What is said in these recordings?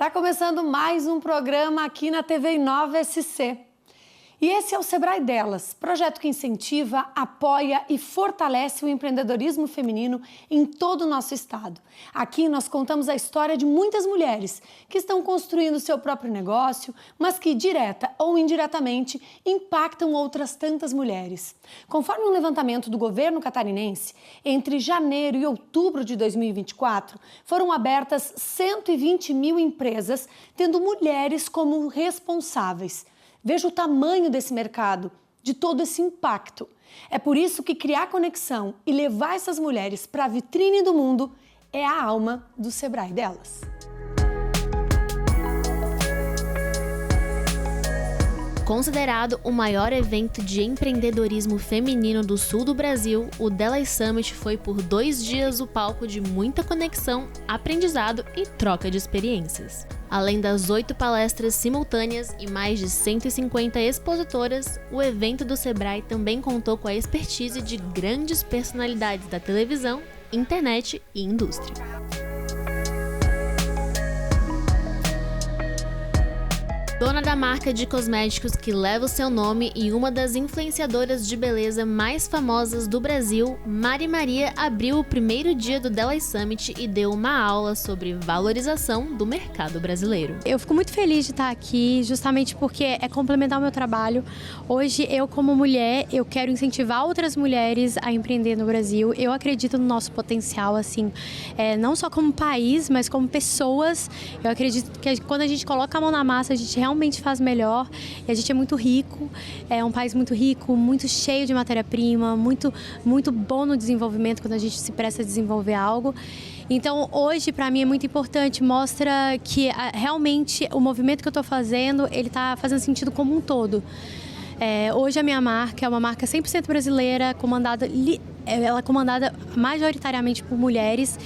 Tá começando mais um programa aqui na TV Inova SC. E esse é o Sebrae Delas, projeto que incentiva, apoia e fortalece o empreendedorismo feminino em todo o nosso estado. Aqui nós contamos a história de muitas mulheres que estão construindo seu próprio negócio, mas que direta ou indiretamente impactam outras tantas mulheres. Conforme um levantamento do governo catarinense, entre janeiro e outubro de 2024, foram abertas 120 mil empresas, tendo mulheres como responsáveis. Veja o tamanho desse mercado, de todo esse impacto. É por isso que criar conexão e levar essas mulheres para a vitrine do mundo é a alma do Sebrae Delas. Considerado o maior evento de empreendedorismo feminino do sul do Brasil, o Delas Summit foi por 2 dias o palco de muita conexão, aprendizado e troca de experiências. Além das 8 palestras simultâneas e mais de 150 expositoras, o evento do Sebrae também contou com a expertise de grandes personalidades da televisão, internet e indústria. Dona da marca de cosméticos que leva o seu nome e uma das influenciadoras de beleza mais famosas do Brasil, Mari Maria abriu o primeiro dia do Delas Summit e deu uma aula sobre valorização do mercado brasileiro. Eu fico muito feliz de estar aqui, justamente porque é complementar o meu trabalho. Hoje, eu como mulher, eu quero incentivar outras mulheres a empreender no Brasil. Eu acredito no nosso potencial, assim, não só como país, mas como pessoas. Eu acredito que quando a gente coloca a mão na massa, a gente realmente faz melhor. E a gente é muito rico, é um país muito rico, muito cheio de matéria-prima, muito bom no desenvolvimento quando a gente se presta a desenvolver algo. Então, hoje, para mim, é muito importante, mostra que realmente o movimento que eu estou fazendo, ele está fazendo sentido como um todo. Hoje a minha marca é uma marca 100% brasileira, ela é comandada majoritariamente por mulheres.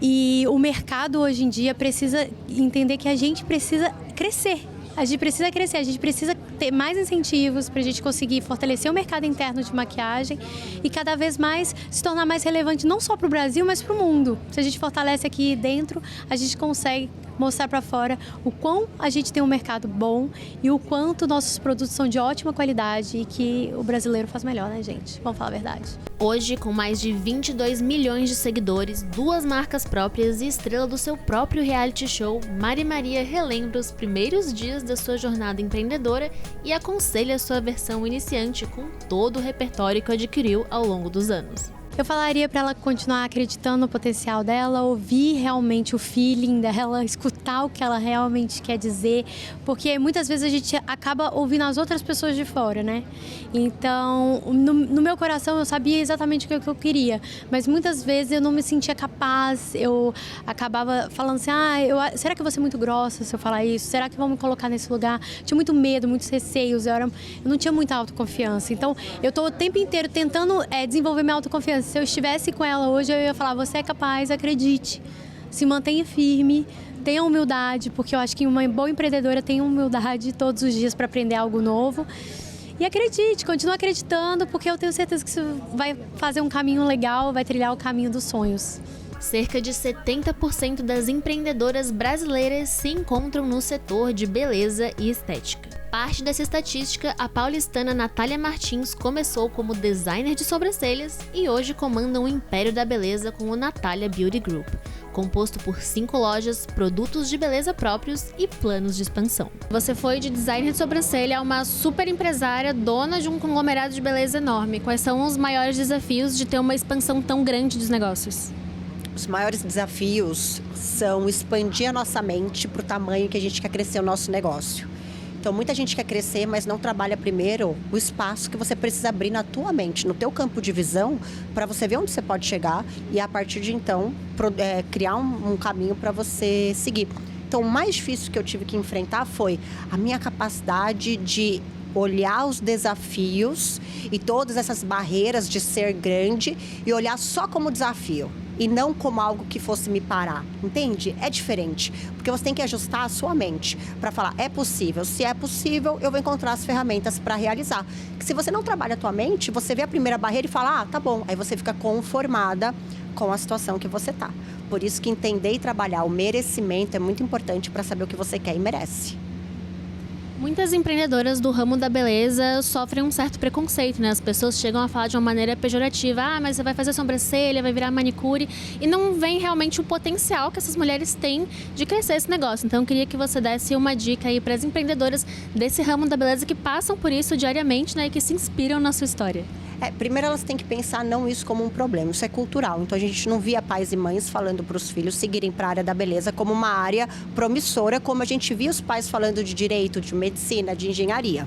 E o mercado hoje em dia precisa entender que a gente precisa crescer. A gente precisa crescer, a gente precisa ter mais incentivos para a gente conseguir fortalecer o mercado interno de maquiagem e cada vez mais se tornar mais relevante não só para o Brasil, mas para o mundo. Se a gente fortalece aqui dentro, a gente consegue mostrar para fora o quão a gente tem um mercado bom e o quanto nossos produtos são de ótima qualidade e que o brasileiro faz melhor, né, gente? Vamos falar a verdade. Hoje, com mais de 22 milhões de seguidores, 2 marcas próprias e estrela do seu próprio reality show, Mari Maria relembra os primeiros dias da sua jornada empreendedora e aconselha sua versão iniciante com todo o repertório que adquiriu ao longo dos anos. Eu falaria para ela continuar acreditando no potencial dela, ouvir realmente o feeling dela, escutar o que ela realmente quer dizer, porque muitas vezes a gente acaba ouvindo as outras pessoas de fora, né? Então, no meu coração eu sabia exatamente o que eu queria, mas muitas vezes eu não me sentia capaz, eu acabava falando assim, será que eu vou ser muito grossa se eu falar isso? Será que vão me colocar nesse lugar? Tinha muito medo, muitos receios, eu não tinha muita autoconfiança, então eu estou o tempo inteiro tentando desenvolver minha autoconfiança. Se eu estivesse com ela hoje, eu ia falar, você é capaz, acredite, se mantenha firme, tenha humildade, porque eu acho que uma boa empreendedora tem humildade todos os dias para aprender algo novo. E acredite, continue acreditando, porque eu tenho certeza que você vai fazer um caminho legal, vai trilhar o caminho dos sonhos. Cerca de 70% das empreendedoras brasileiras se encontram no setor de beleza e estética. Parte dessa estatística, a paulistana Natália Martins começou como designer de sobrancelhas e hoje comanda um império da beleza com o Natália Beauty Group, composto por 5 lojas, produtos de beleza próprios e planos de expansão. Você foi de designer de sobrancelha a uma super empresária, dona de um conglomerado de beleza enorme. Quais são os maiores desafios de ter uma expansão tão grande dos negócios? Os maiores desafios são expandir a nossa mente para o tamanho que a gente quer crescer o nosso negócio. Então, muita gente quer crescer, mas não trabalha primeiro o espaço que você precisa abrir na tua mente, no teu campo de visão, para você ver onde você pode chegar e, a partir de então, criar um caminho para você seguir. Então, o mais difícil que eu tive que enfrentar foi a minha capacidade de olhar os desafios e todas essas barreiras de ser grande e olhar só como desafio. e não como algo que fosse me parar, entende? É diferente, porque você tem que ajustar a sua mente para falar, é possível. Se é possível, eu vou encontrar as ferramentas para realizar. Que se você não trabalha a tua mente, você vê a primeira barreira e fala, ah, tá bom. Aí você fica conformada com a situação que você tá. Por isso que entender e trabalhar o merecimento é muito importante para saber o que você quer e merece. Muitas empreendedoras do ramo da beleza sofrem um certo preconceito, né? As pessoas chegam a falar de uma maneira pejorativa. Ah, mas você vai fazer sobrancelha, vai virar manicure. E não vem realmente o potencial que essas mulheres têm de crescer esse negócio. Então, eu queria que você desse uma dica aí para as empreendedoras desse ramo da beleza que passam por isso diariamente, né? E que se inspiram na sua história. Primeiro elas têm que pensar não isso como um problema, isso é cultural. Então a gente não via pais e mães falando para os filhos seguirem para a área da beleza como uma área promissora, como a gente via os pais falando de direito, de medicina, de engenharia.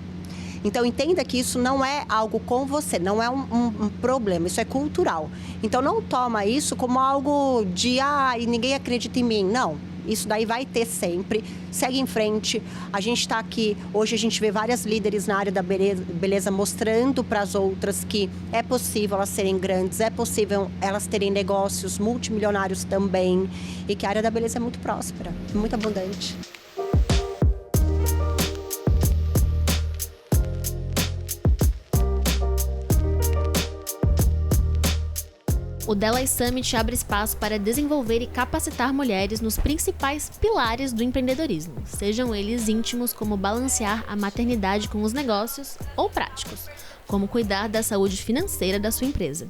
Então entenda que isso não é algo com você, não é um problema, isso é cultural. Então não toma isso como algo de, ninguém acredita em mim, não. Isso daí vai ter sempre, segue em frente. A gente está aqui, hoje a gente vê várias líderes na área da beleza mostrando para as outras que é possível elas serem grandes, é possível elas terem negócios multimilionários também e que a área da beleza é muito próspera, muito abundante. O Delay Summit abre espaço para desenvolver e capacitar mulheres nos principais pilares do empreendedorismo, sejam eles íntimos como balancear a maternidade com os negócios ou práticos, como cuidar da saúde financeira da sua empresa.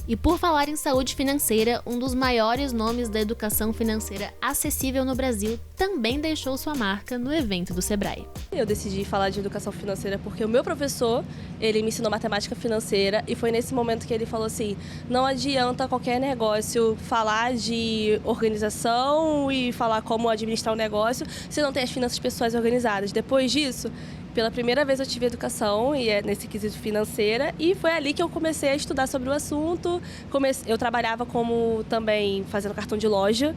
E por falar em saúde financeira, um dos maiores nomes da educação financeira acessível no Brasil também deixou sua marca no evento do Sebrae. Eu decidi falar de educação financeira porque o meu professor, ele me ensinou matemática financeira e foi nesse momento que ele falou assim, não adianta qualquer negócio falar de organização e falar como administrar um negócio se não tem as finanças pessoais organizadas. Depois disso, pela primeira vez eu tive educação, e é nesse quesito financeira, e foi ali que eu comecei a estudar sobre o assunto. Eu trabalhava como também fazendo cartão de loja,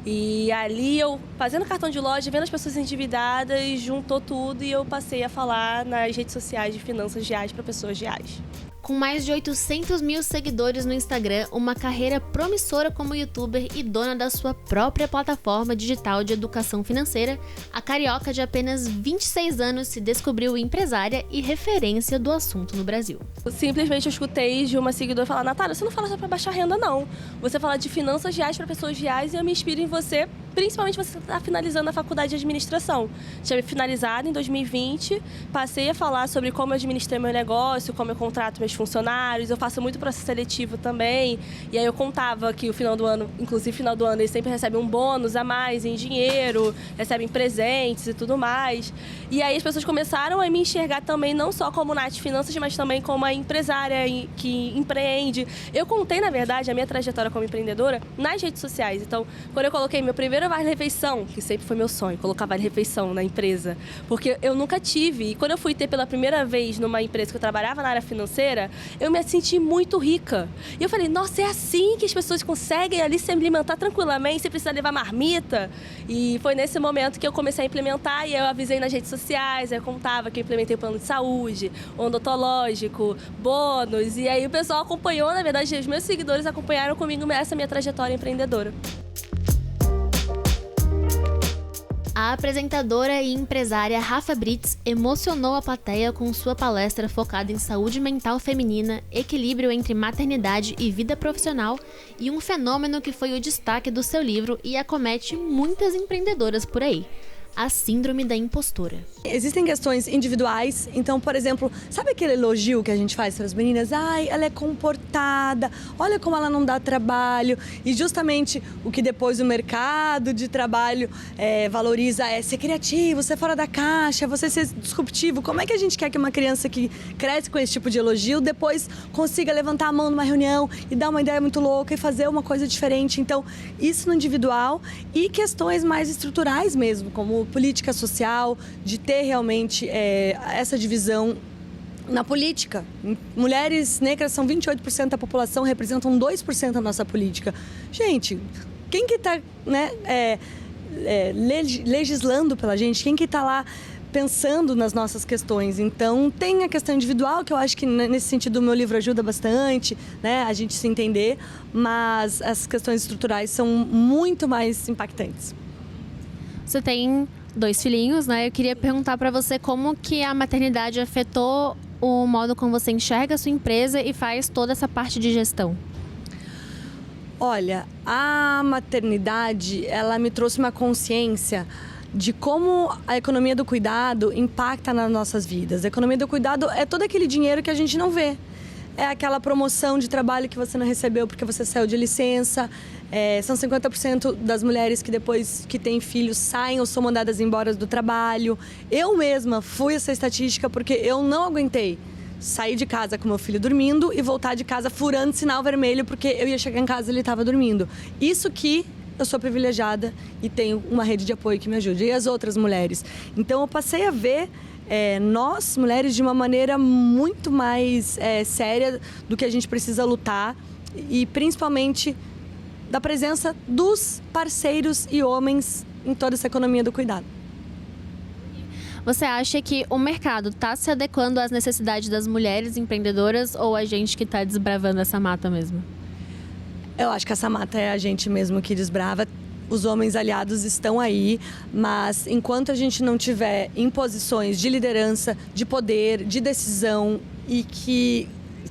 e ali eu, fazendo cartão de loja, vendo as pessoas endividadas, juntou tudo e eu passei a falar nas redes sociais de finanças reais para pessoas reais. Com mais de 800 mil seguidores no Instagram, uma carreira promissora como youtuber e dona da sua própria plataforma digital de educação financeira, a carioca de apenas 26 anos se descobriu empresária e referência do assunto no Brasil. Simplesmente eu escutei de uma seguidora falar, Natália, você não fala só para baixar renda não, você fala de finanças reais para pessoas reais e eu me inspiro em você, principalmente você está finalizando a faculdade de administração. Tinha finalizado em 2020, passei a falar sobre como eu administrei meu negócio, como eu contrato meus funcionários, eu faço muito processo seletivo também, e aí eu contava que o final do ano, inclusive final do ano, eles sempre recebem um bônus a mais em dinheiro, recebem presentes e tudo mais. E aí as pessoas começaram a me enxergar também, não só como Nath Finanças, mas também como a empresária que empreende. Eu contei, na verdade, a minha trajetória como empreendedora nas redes sociais. Então, quando eu coloquei meu primeiro vale-refeição, que sempre foi meu sonho, colocar vale-refeição na empresa, porque eu nunca tive. E quando eu fui ter pela primeira vez numa empresa que eu trabalhava na área financeira, eu me senti muito rica. E eu falei, nossa, é assim que as pessoas conseguem ali se alimentar tranquilamente, sem precisar levar marmita. E foi nesse momento que eu comecei a implementar, e eu avisei nas redes sociais, eu contava que eu implementei o plano de saúde, odontológico, bônus, e aí o pessoal acompanhou, na verdade, os meus seguidores acompanharam comigo essa minha trajetória empreendedora. A apresentadora e empresária Rafa Brits emocionou a plateia com sua palestra focada em saúde mental feminina, equilíbrio entre maternidade e vida profissional, e um fenômeno que foi o destaque do seu livro e acomete muitas empreendedoras por aí: a síndrome da impostora. Existem questões individuais, então, por exemplo, sabe aquele elogio que a gente faz para as meninas? Ai, ela é comportada, olha como ela não dá trabalho. E justamente o que depois o mercado de trabalho valoriza é ser criativo, ser fora da caixa, você ser disruptivo. Como é que a gente quer que uma criança que cresce com esse tipo de elogio depois consiga levantar a mão numa reunião e dar uma ideia muito louca e fazer uma coisa diferente? Então, isso no individual, e questões mais estruturais mesmo, como política social, de ter realmente essa divisão na política. Mulheres negras são 28% da população, representam 2% da nossa política. Gente, quem que está legislando pela gente? Quem que está lá pensando nas nossas questões. Então, tem a questão individual, que eu acho que nesse sentido o meu livro ajuda bastante, né, a gente se entender, mas as questões estruturais são muito mais impactantes. Você tem 2 filhinhos, né? Eu queria perguntar para você como que a maternidade afetou o modo como você enxerga a sua empresa e faz toda essa parte de gestão. Olha, a maternidade, ela me trouxe uma consciência de como a economia do cuidado impacta nas nossas vidas. A economia do cuidado é todo aquele dinheiro que a gente não vê. É aquela promoção de trabalho que você não recebeu porque você saiu de licença. São 50% das mulheres que depois que têm filhos saem ou são mandadas embora do trabalho. Eu mesma fui essa estatística porque eu não aguentei sair de casa com meu filho dormindo e voltar de casa furando sinal vermelho porque eu ia chegar em casa e ele estava dormindo. Isso que eu sou privilegiada e tenho uma rede de apoio que me ajude. E as outras mulheres. Então eu passei a ver nós, mulheres, de uma maneira muito mais séria do que a gente precisa lutar e principalmente da presença dos parceiros e homens em toda essa economia do cuidado. Você acha que o mercado está se adequando às necessidades das mulheres empreendedoras ou a gente que está desbravando essa mata mesmo? Eu acho que essa mata é a gente mesmo que desbrava. Os homens aliados estão aí, mas enquanto a gente não tiver em posições de liderança, de poder, de decisão e que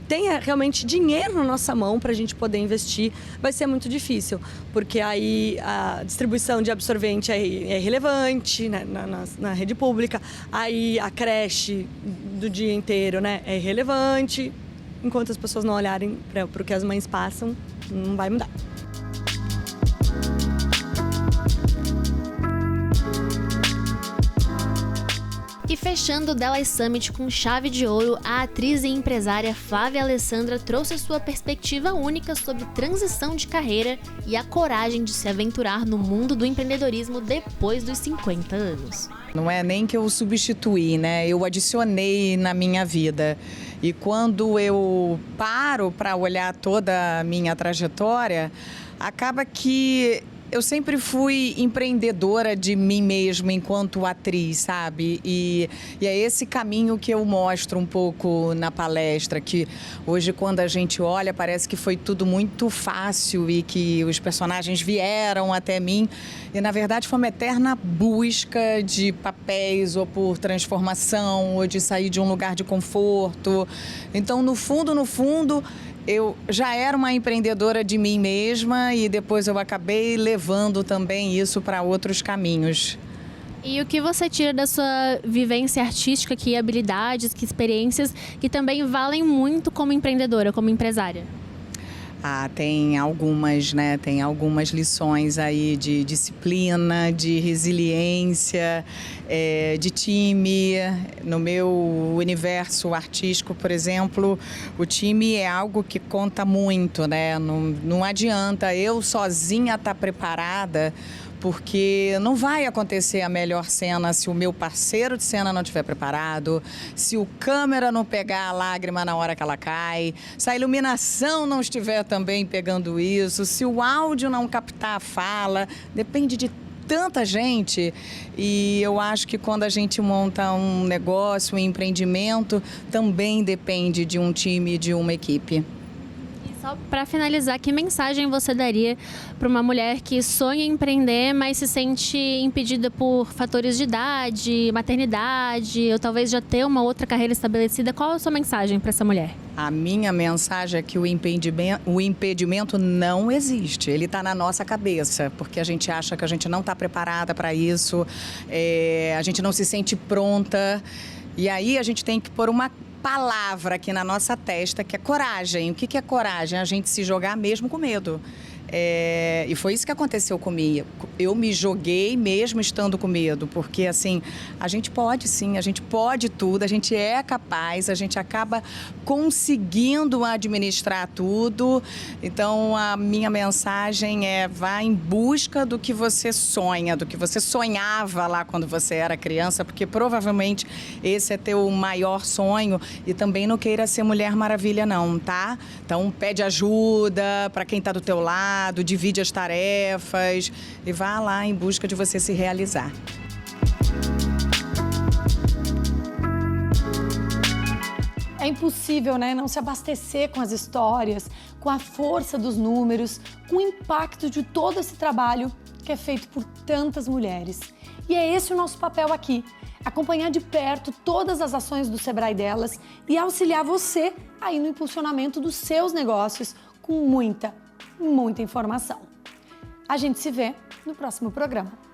tenha realmente dinheiro na nossa mão para a gente poder investir, vai ser muito difícil, porque aí a distribuição de absorvente é irrelevante, né, na rede pública, aí a creche do dia inteiro, né, é irrelevante, enquanto as pessoas não olharem para o que as mães passam, não vai mudar. E fechando o Delas Summit com chave de ouro, a atriz e empresária Flávia Alessandra trouxe sua perspectiva única sobre transição de carreira e a coragem de se aventurar no mundo do empreendedorismo depois dos 50 anos. Não é nem que eu substituí, né? Eu adicionei na minha vida. E quando eu paro para olhar toda a minha trajetória, acaba que eu sempre fui empreendedora de mim mesma enquanto atriz, sabe? E é esse caminho que eu mostro um pouco na palestra, que hoje quando a gente olha parece que foi tudo muito fácil e que os personagens vieram até mim. E na verdade foi uma eterna busca de papéis ou por transformação ou de sair de um lugar de conforto. Então, no fundo, eu já era uma empreendedora de mim mesma e depois eu acabei levando também isso para outros caminhos. E o que você tira da sua vivência artística, que habilidades, que experiências que também valem muito como empreendedora, como empresária? Tem algumas, né? Tem algumas lições aí de disciplina, de resiliência, de time. No meu universo artístico, por exemplo, o time é algo que conta muito, né? Não adianta eu sozinha estar preparada, porque não vai acontecer a melhor cena se o meu parceiro de cena não estiver preparado, se o câmera não pegar a lágrima na hora que ela cai, se a iluminação não estiver também pegando isso, se o áudio não captar a fala, depende de tanta gente. E eu acho que quando a gente monta um negócio, um empreendimento, também depende de um time, de uma equipe. Só para finalizar, que mensagem você daria para uma mulher que sonha em empreender, mas se sente impedida por fatores de idade, maternidade, ou talvez já ter uma outra carreira estabelecida? Qual é a sua mensagem para essa mulher? A minha mensagem é que o impedimento não existe. Ele está na nossa cabeça, porque a gente acha que a gente não está preparada para isso, a gente não se sente pronta. E aí a gente tem que pôr uma palavra aqui na nossa testa, que é coragem. O que é coragem? A gente se jogar mesmo com medo. E foi isso que aconteceu comigo. Eu me joguei mesmo estando com medo, porque assim, a gente pode sim, a gente pode tudo, a gente é capaz, a gente acaba conseguindo administrar tudo. Então, a minha mensagem é: vá em busca do que você sonha, do que você sonhava lá quando você era criança, porque provavelmente esse é teu maior sonho. E também não queira ser Mulher Maravilha não, tá? Então, pede ajuda para quem está do teu lado, divide as tarefas e vá lá em busca de você se realizar. É impossível, né, não se abastecer com as histórias, com a força dos números, com o impacto de todo esse trabalho que é feito por tantas mulheres. E é esse o nosso papel aqui, acompanhar de perto todas as ações do Sebrae Delas e auxiliar você aí no impulsionamento dos seus negócios com muita informação. A gente se vê no próximo programa.